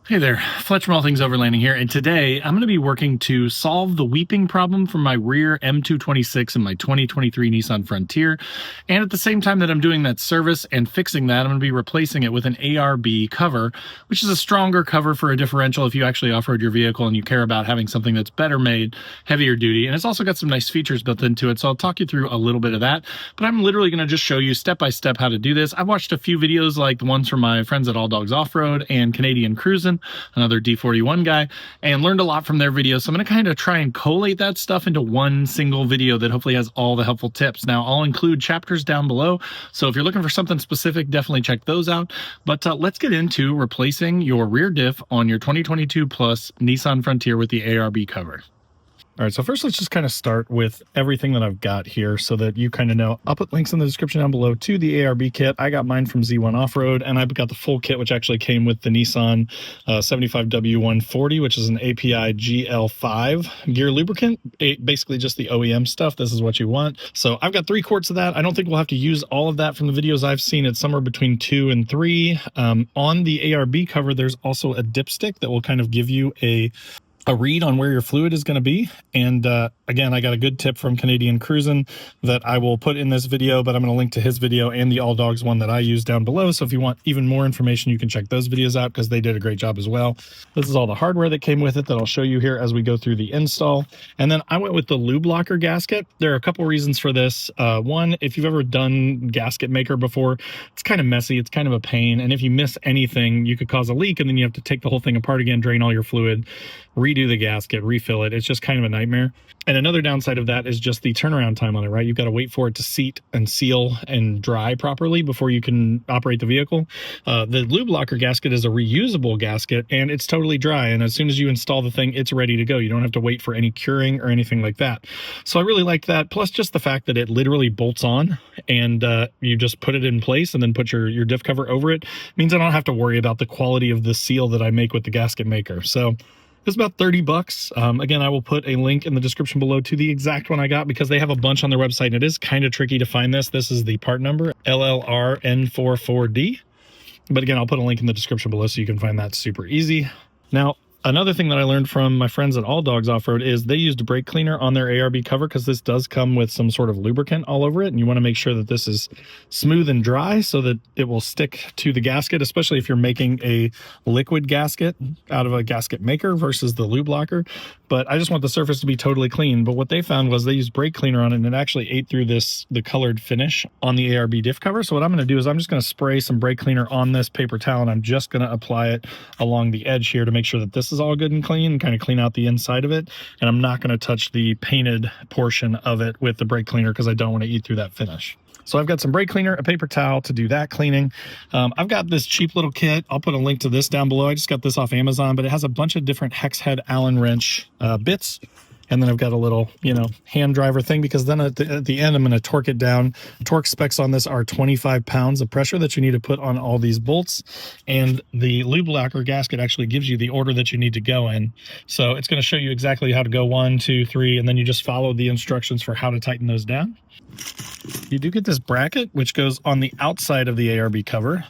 Hey there, Fletch from All Things Overlanding here, and today I'm going to be working to solve the weeping problem from my rear M226 in my 2023 Nissan Frontier, and at the same time that I'm doing that service and fixing that, I'm going to be replacing it with an ARB cover, which is a stronger cover for a differential if you actually off-road your vehicle and you care about having something that's better made, heavier duty, and it's also got some nice features built into it, so I'll talk you through a little bit of that, but I'm literally going to just show you step-by-step how to do this. I've watched a few videos like the ones from my friends at All Dogs Off-Road and Canadian Cruisin', another D41 guy, and learned a lot from their videos. So I'm going to kind of try and collate that stuff into one single video that hopefully has all the helpful tips. Now, I'll include chapters down below, so if you're looking for something specific, definitely check those out. But let's get into replacing your rear diff on your 2022 plus Nissan Frontier with the ARB cover. All right, so first let's just kind of start with everything that I've got here so that you kind of know. I'll put links in the description down below to the ARB kit. I got mine from Z1 Off-Road, and I've got the full kit, which actually came with the Nissan 75W140, which is an API GL5 gear lubricant, basically just the OEM stuff. This is what you want. So I've got 3 quarts of that. I don't think we'll have to use all of that. From the videos I've seen, it's somewhere between 2 and 3. On the ARB cover, there's also a dipstick that will kind of give you a read on where your fluid is going to be. And again, I got a good tip from Canadian Cruisin' that I will put in this video, but I'm going to link to his video and the All Dogs one that I use down below. So if you want even more information, you can check those videos out because they did a great job as well. This is all the hardware that came with it that I'll show you here as we go through the install. And then I went with the LubeLocker gasket. There are a couple reasons for this. One, if you've ever done gasket maker before, it's kind of messy. It's kind of a pain. And if you miss anything, you could cause a leak and then you have to take the whole thing apart again, drain all your fluid, redo the gasket, refill it. It's just kind of a nightmare. And another downside of that is just the turnaround time on it, right? You've got to wait for it to seat and seal and dry properly before you can operate the vehicle. The LubeLocker gasket is a reusable gasket and it's totally dry. And as soon as you install the thing, it's ready to go. You don't have to wait for any curing or anything like that. So I really liked that. Plus just the fact that it literally bolts on and you just put it in place and then put your diff cover over it means I don't have to worry about the quality of the seal that I make with the gasket maker. So it's about 30 bucks. Again, I will put a link in the description below to the exact one I got because they have a bunch on their website and it is kind of tricky to find this. This is the part number LLRN44D. But again, I'll put a link in the description below so you can find that super easy. Now, another thing that I learned from my friends at All Dogs Off-Road is they used a brake cleaner on their ARB cover because this does come with some sort of lubricant all over it. And you want to make sure that this is smooth and dry so that it will stick to the gasket, especially if you're making a liquid gasket out of a gasket maker versus the LubeLocker. But I just want the surface to be totally clean. But what they found was they used brake cleaner on it and it actually ate through the colored finish on the ARB diff cover. So what I'm going to do is I'm just going to spray some brake cleaner on this paper towel and I'm just going to apply it along the edge here to make sure that this is all good and clean and kind of clean out the inside of it. And I'm not going to touch the painted portion of it with the brake cleaner because I don't want to eat through that finish. So I've got some brake cleaner, a paper towel to do that cleaning. I've got this cheap little kit. I'll put a link to this down below. I just got this off Amazon, but it has a bunch of different hex head Allen wrench bits. And then I've got a little, hand driver thing because then at the end, I'm going to torque it down. Torque specs on this are 25 pounds of pressure that you need to put on all these bolts. And the LubeLocker gasket actually gives you the order that you need to go in. So it's going to show you exactly how to go 1, 2, 3, and then you just follow the instructions for how to tighten those down. You do get this bracket, which goes on the outside of the ARB cover.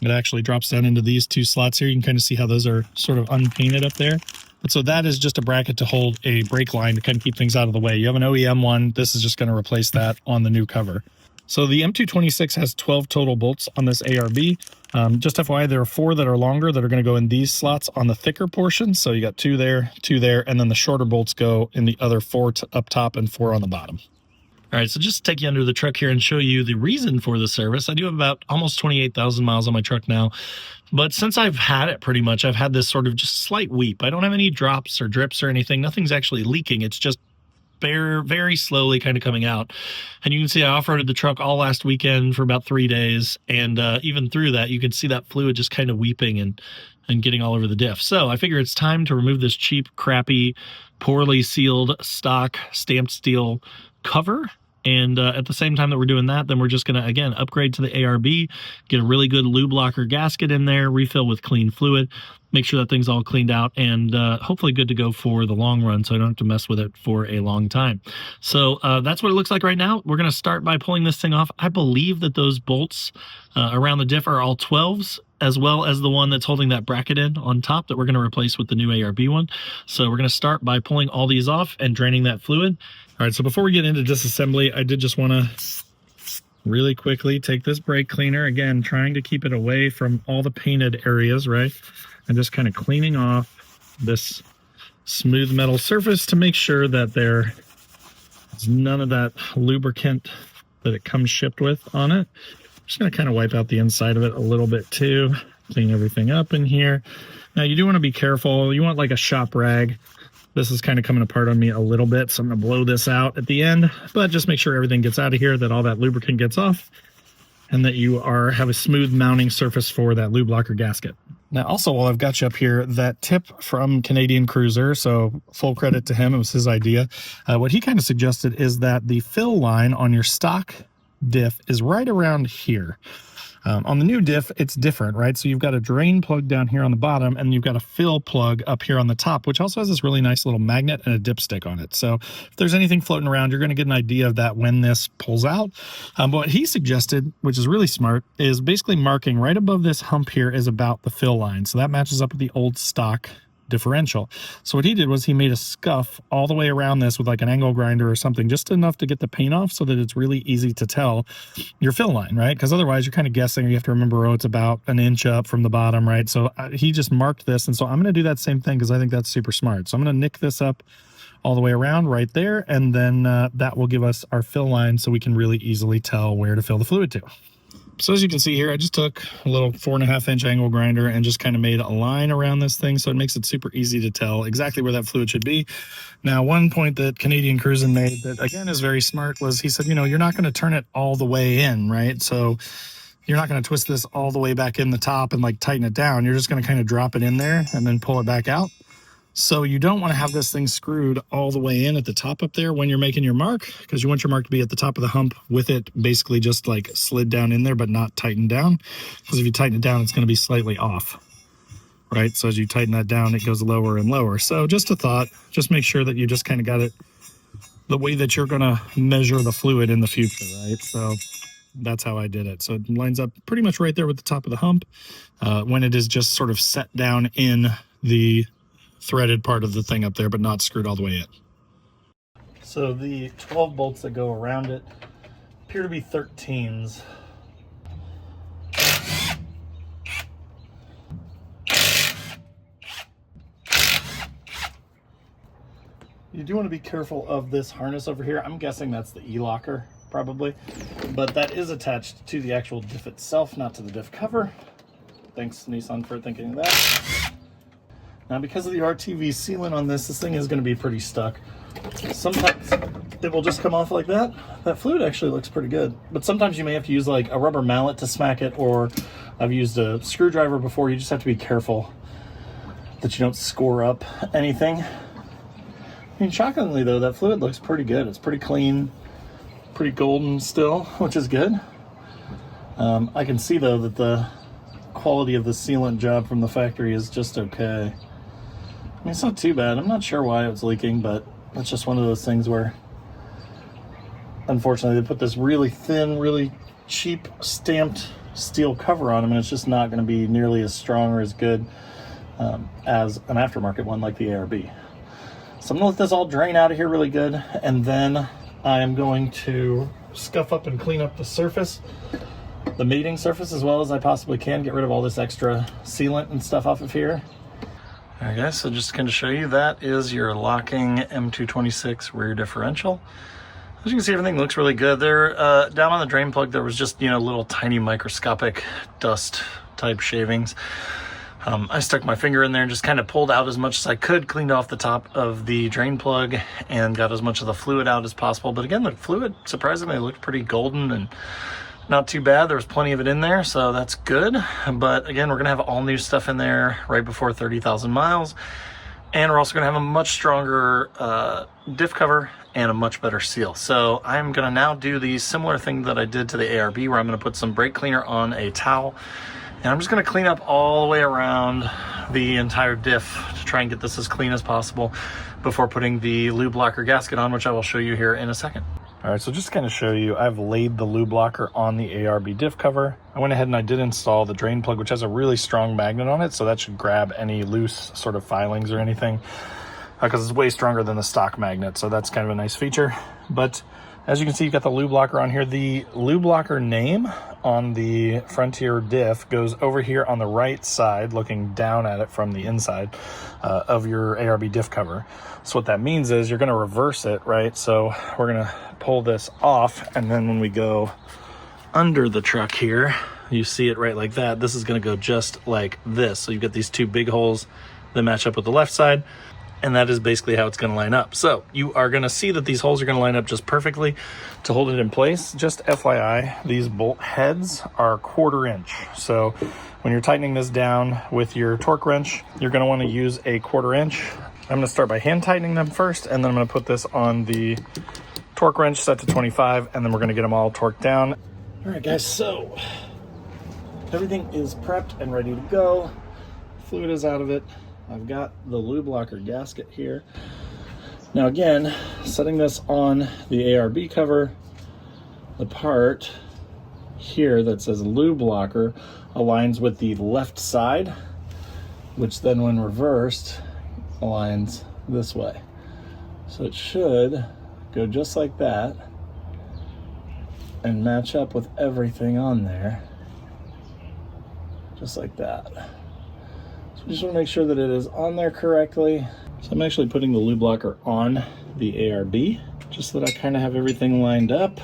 It actually drops down into these 2 slots here. You can kind of see how those are sort of unpainted up there. But so that is just a bracket to hold a brake line to kind of keep things out of the way. You have an OEM one. This is just going to replace that on the new cover. So the M226 has 12 total bolts on this ARB. Just FYI, there are 4 that are longer that are going to go in these slots on the thicker portion. So you got 2 there, 2 there, and then the shorter bolts go in the other 4 up top and 4 on the bottom. All right, so just to take you under the truck here and show you the reason for the service. I do have about almost 28,000 miles on my truck now. But since I've had it pretty much, I've had this sort of just slight weep. I don't have any drops or drips or anything. Nothing's actually leaking. It's just very slowly kind of coming out. And you can see I off-roaded the truck all last weekend for about 3 days. And even through that, you can see that fluid just kind of weeping and getting all over the diff. So I figure it's time to remove this cheap, crappy, poorly sealed stock stamped steel cover And at the same time that we're doing that, then we're just going to, again, upgrade to the ARB, get a really good LubeLocker gasket in there, refill with clean fluid, make sure that thing's all cleaned out, and hopefully good to go for the long run so I don't have to mess with it for a long time. So that's what it looks like right now. We're going to start by pulling this thing off. I believe that those bolts around the diff are all 12s, as well as the one that's holding that bracket in on top that we're going to replace with the new ARB one. So we're going to start by pulling all these off and draining that fluid. All right, so before we get into disassembly, I did just want to really quickly take this brake cleaner, again, trying to keep it away from all the painted areas, right? And just kind of cleaning off this smooth metal surface to make sure that there's none of that lubricant that it comes shipped with on it. Just going to kind of wipe out the inside of it a little bit too, clean everything up in here. Now you do want to be careful. You want like a shop rag. This is kind of coming apart on me a little bit, so I'm going to blow this out at the end, but just make sure everything gets out of here, that all that lubricant gets off, and that you have a smooth mounting surface for that LubeLocker gasket. Now, also, while I've got you up here, that tip from Canadian Cruiser, so full credit to him, it was his idea. What he kind of suggested is that the fill line on your stock diff is right around here. On the new diff, it's different, right? So you've got a drain plug down here on the bottom, and you've got a fill plug up here on the top, which also has this really nice little magnet and a dipstick on it. So if there's anything floating around, you're going to get an idea of that when this pulls out. But what he suggested, which is really smart, is basically marking right above this hump here is about the fill line. So that matches up with the old stock differential. So what he did was he made a scuff all the way around this with like an angle grinder or something, just enough to get the paint off so that it's really easy to tell your fill line, right? Because otherwise you're kind of guessing. You have to remember, oh, it's about an inch up from the bottom, right? So he just marked this, and so I'm going to do that same thing because I think that's super smart. So I'm going to nick this up all the way around right there, and then that will give us our fill line so we can really easily tell where to fill the fluid to. So as you can see here, I just took a little 4.5-inch angle grinder and just kind of made a line around this thing, so it makes it super easy to tell exactly where that fluid should be. Now, one point that Canadian Cruiser made that, again, is very smart was he said, you know, you're not going to turn it all the way in, right? So you're not going to twist this all the way back in the top and like tighten it down. You're just going to kind of drop it in there and then pull it back out. So you don't want to have this thing screwed all the way in at the top up there when you're making your mark, because you want your mark to be at the top of the hump with it basically just like slid down in there but not tightened down. Because if you tighten it down, it's going to be slightly off, right? So as you tighten that down, it goes lower and lower. So just a thought, just make sure that you just kind of got it the way that you're going to measure the fluid in the future, right? So that's how I did it. So it lines up pretty much right there with the top of the hump when it is just sort of set down in the threaded part of the thing up there, but not screwed all the way in. So the 12 bolts that go around it appear to be 13s. You do want to be careful of this harness over here. I'm guessing that's the E-locker, probably, but that is attached to the actual diff itself, not to the diff cover. Thanks, Nissan, for thinking of that. Now, because of the RTV sealant on this thing is going to be pretty stuck. Sometimes it will just come off like that. That fluid actually looks pretty good. But sometimes you may have to use like a rubber mallet to smack it, or I've used a screwdriver before. You just have to be careful that you don't score up anything. I mean, shockingly though, that fluid looks pretty good. It's pretty clean, pretty golden still, which is good. I can see though that the quality of the sealant job from the factory is just okay. I mean, it's not too bad. I'm not sure why it was leaking, but it's just one of those things where, unfortunately, they put this really thin, really cheap stamped steel cover on them, and it's just not going to be nearly as strong or as good as an aftermarket one like the ARB. So I'm going to let this all drain out of here really good, and then I am going to scuff up and clean up the surface, the mating surface, as well as I possibly can. Get rid of all this extra sealant and stuff off of here. All right, guys, so just to kind of show you, that is your locking M226 rear differential. As you can see, everything looks really good. There, down on the drain plug, there was just, you know, little tiny microscopic dust type shavings. I stuck my finger in there and just kind of pulled out as much as I could, cleaned off the top of the drain plug, and got as much of the fluid out as possible. But again, the fluid surprisingly looked pretty golden and not too bad. There was plenty of it in there, so that's good. But again, we're gonna have all new stuff in there right before 30,000 miles. And we're also gonna have a much stronger diff cover and a much better seal. So I'm gonna now do the similar thing that I did to the ARB, where I'm gonna put some brake cleaner on a towel, and I'm just gonna clean up all the way around the entire diff to try and get this as clean as possible before putting the LubeLocker gasket on, which I will show you here in a second. All right, so just to kind of show you, I've laid the LubeLocker on the ARB diff cover. I went ahead and I did install the drain plug, which has a really strong magnet on it, so that should grab any loose sort of filings or anything, because it's way stronger than the stock magnet, so that's kind of a nice feature. But as you can see, you've got the LubeLocker on here. The LubeLocker name on the Frontier diff goes over here on the right side, looking down at it from the inside of your ARB diff cover. So what that means is you're gonna reverse it, right? So we're gonna pull this off, and then when we go under the truck here, you see it right like that. This is gonna go just like this. So you've got these two big holes that match up with the left side, and that is basically how it's gonna line up. So you are gonna see that these holes are gonna line up just perfectly to hold it in place. Just FYI, these bolt heads are 1/4 inch. So when you're tightening this down with your torque wrench, you're gonna wanna use a 1/4 inch. I'm gonna start by hand tightening them first, and then I'm gonna put this on the torque wrench set to 25, and then we're gonna get them all torqued down. All right, guys, so everything is prepped and ready to go. Fluid is out of it. I've got the LubeLocker gasket here. Now again, setting this on the ARB cover, the part here that says LubeLocker aligns with the left side, which then when reversed aligns this way. So it should go just like that and match up with everything on there, just like that. So we just want to make sure that it is on there correctly. So I'm actually putting the LubeLocker on the ARB just so that I kind of have everything lined up.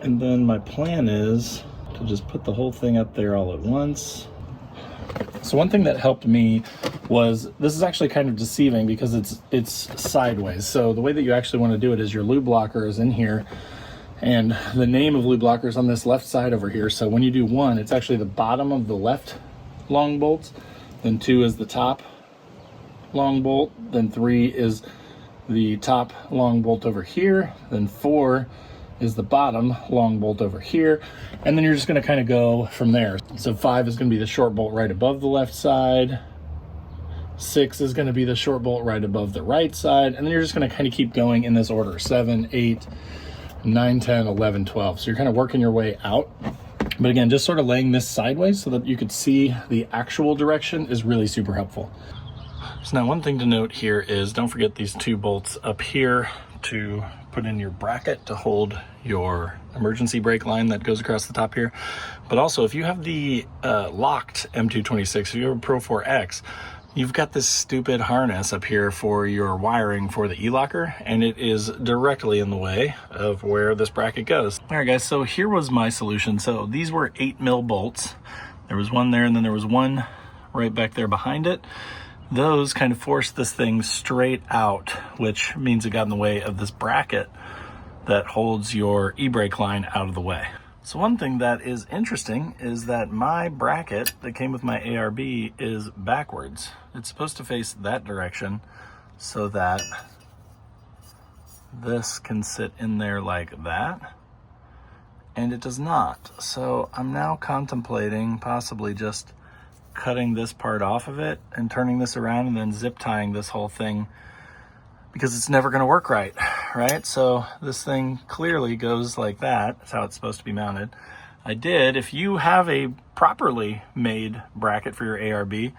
And then my plan is to just put the whole thing up there all at once. So one thing that helped me was, this is actually kind of deceiving because it's sideways. So the way that you actually want to do it is your LubeLocker is in here, and the name of LubeLocker is on this left side over here. So when you do one, it's actually the bottom of the left long bolt, then 2 is the top long bolt, then 3 is the top long bolt over here, then 4 is the bottom long bolt over here, and then you're just going to kind of go from there. So 5 is going to be the short bolt right above the left side, 6 is going to be the short bolt right above the right side, and then you're just going to kind of keep going in this order: 7, 8, 9, 10, 11, 12. So you're kind of working your way out. But again, just sort of laying this sideways so that you could see the actual direction is really super helpful. So now one thing to note here is, don't forget these 2 bolts up here to put in your bracket to hold your emergency brake line that goes across the top here. But also, if you have the locked M226, if you have a Pro 4X, you've got this stupid harness up here for your wiring for the e-locker, and it is directly in the way of where this bracket goes. All right, guys, so here was my solution. So these were 8mm bolts. There was one there, and then there was one right back there behind it. Those kind of forced this thing straight out, which means it got in the way of this bracket that holds your e-brake line out of the way. So one thing that is interesting is that my bracket that came with my ARB is backwards. It's supposed to face that direction so that this can sit in there like that, and it does not. So I'm now contemplating possibly just cutting this part off of it and turning this around and then zip tying this whole thing, because it's never going to work right? So this thing clearly goes like that. That's how it's supposed to be mounted. If you have a properly made bracket for your ARB,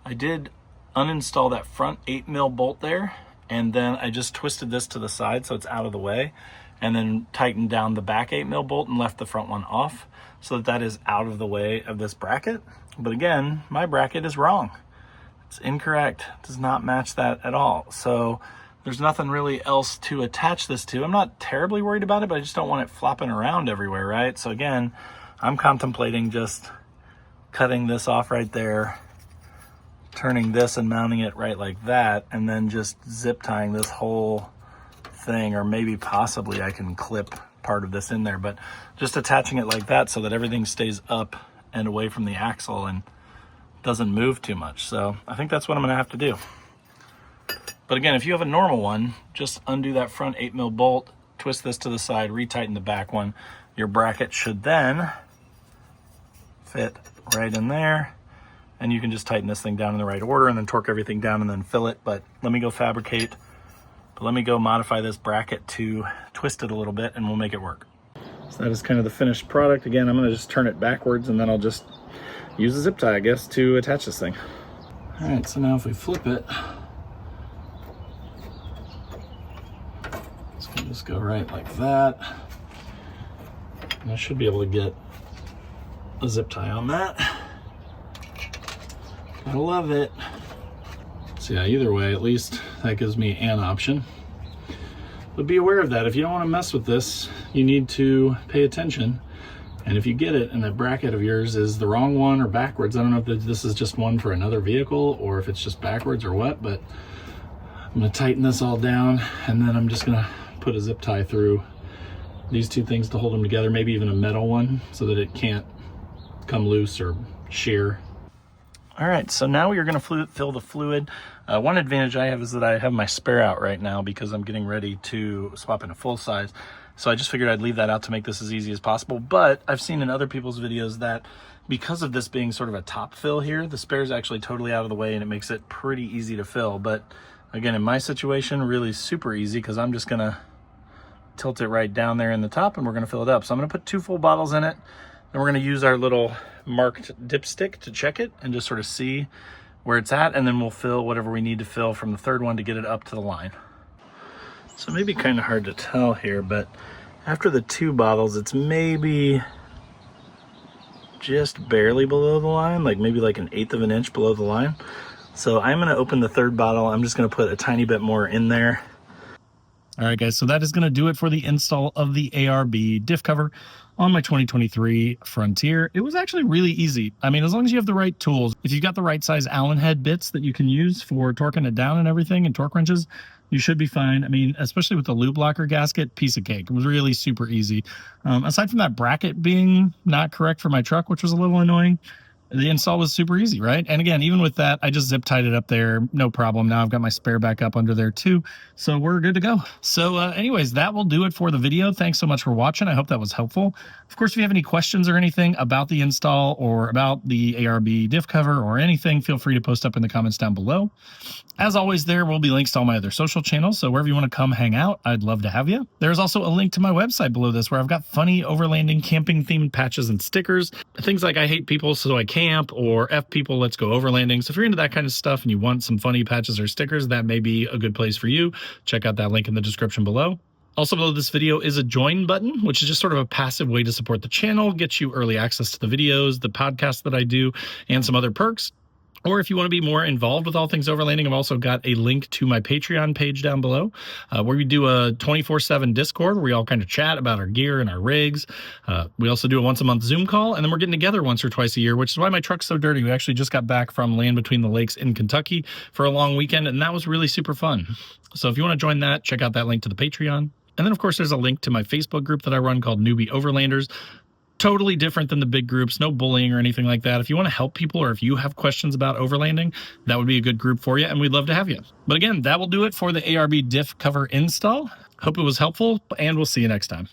I did uninstall that front 8mm bolt there, and then I just twisted this to the side so it's out of the way, and then tightened down the back 8mm bolt and left the front one off so that that is out of the way of this bracket. But again, my bracket is wrong. It's incorrect. It does not match that at all. So there's nothing really else to attach this to. I'm not terribly worried about it, but I just don't want it flopping around everywhere, right? So again, I'm contemplating just cutting this off right there, turning this and mounting it right like that, and then just zip tying this whole thing, or maybe possibly I can clip part of this in there, but just attaching it like that so that everything stays up and away from the axle and doesn't move too much. So I think that's what I'm gonna have to do. But again, if you have a normal one, just undo that front 8mm bolt, twist this to the side, retighten the back one. Your bracket should then fit right in there, and you can just tighten this thing down in the right order and then torque everything down and then fill it. But let me go modify this bracket to twist it a little bit, and we'll make it work. So that is kind of the finished product. Again, I'm going to just turn it backwards, and then I'll just use a zip tie, I guess, to attach this thing. All right, so now if we flip it, it's going to just go right like that. And I should be able to get a zip tie on that. Gotta love it. So yeah, either way, at least that gives me an option. But be aware of that. If you don't want to mess with this, you need to pay attention. And if you get it and that bracket of yours is the wrong one or backwards, I don't know if this is just one for another vehicle or if it's just backwards or what, but I'm going to tighten this all down, and then I'm just going to put a zip tie through these two things to hold them together, maybe even a metal one so that it can't come loose or shear. All right, so now we are going to fill the fluid. One advantage I have is that I have my spare out right now because I'm getting ready to swap in a full size. So I just figured I'd leave that out to make this as easy as possible. But I've seen in other people's videos that because of this being sort of a top fill here, the spare is actually totally out of the way and it makes it pretty easy to fill. But again, in my situation, really super easy because I'm just going to tilt it right down there in the top and we're going to fill it up. So I'm going to put 2 full bottles in it. Then we're going to use our little marked dipstick to check it and just sort of see where it's at, and then we'll fill whatever we need to fill from the third one to get it up to the line. So it may be kind of hard to tell here, but after the 2 bottles, it's maybe just barely below the line, like maybe like 1/8 of an inch below the line. So I'm going to open the 3rd bottle. I'm just going to put a tiny bit more in there. All right, guys, so that is going to do it for the install of the ARB diff cover on my 2023 Frontier. It was actually really easy. I mean, as long as you have the right tools, if you've got the right size Allen head bits that you can use for torquing it down and everything, and torque wrenches, you should be fine. I mean, especially with the LubeLocker gasket, piece of cake. It was really super easy. Aside from that bracket being not correct for my truck, which was a little annoying, the install was super easy, right? And again, even with that, I just zip tied it up there, no problem. Now I've got my spare back up under there too, so we're good to go. So anyways, that will do it for the video. Thanks so much for watching. I hope that was helpful. Of course, if you have any questions or anything about the install or about the ARB diff cover or anything, feel free to post up in the comments down below. As always, there will be links to all my other social channels, so wherever you want to come hang out, I'd love to have you. There's also a link to my website below this where I've got funny overlanding camping themed patches and stickers. Things like I hate people so I camp, or F people, let's go overlanding. So if you're into that kind of stuff and you want some funny patches or stickers, that may be a good place for you. Check out that link in the description below. Also below this video is a join button, which is just sort of a passive way to support the channel, get you early access to the videos, the podcasts that I do, and some other perks. Or if you want to be more involved with all things overlanding, I've also got a link to my Patreon page down below, where we do a 24/7 Discord where we all kind of chat about our gear and our rigs. We also do a once-a-month Zoom call, and then we're getting together once or twice a year, which is why my truck's so dirty. We actually just got back from Land Between the Lakes in Kentucky for a long weekend, and that was really super fun. So if you want to join that, check out that link to the Patreon. And then, of course, there's a link to my Facebook group that I run called Newbie Overlanders. Totally different than the big groups, no bullying or anything like that. If you want to help people or if you have questions about overlanding, that would be a good group for you, and we'd love to have you. But again, that will do it for the ARB diff cover install. Hope it was helpful, and we'll see you next time.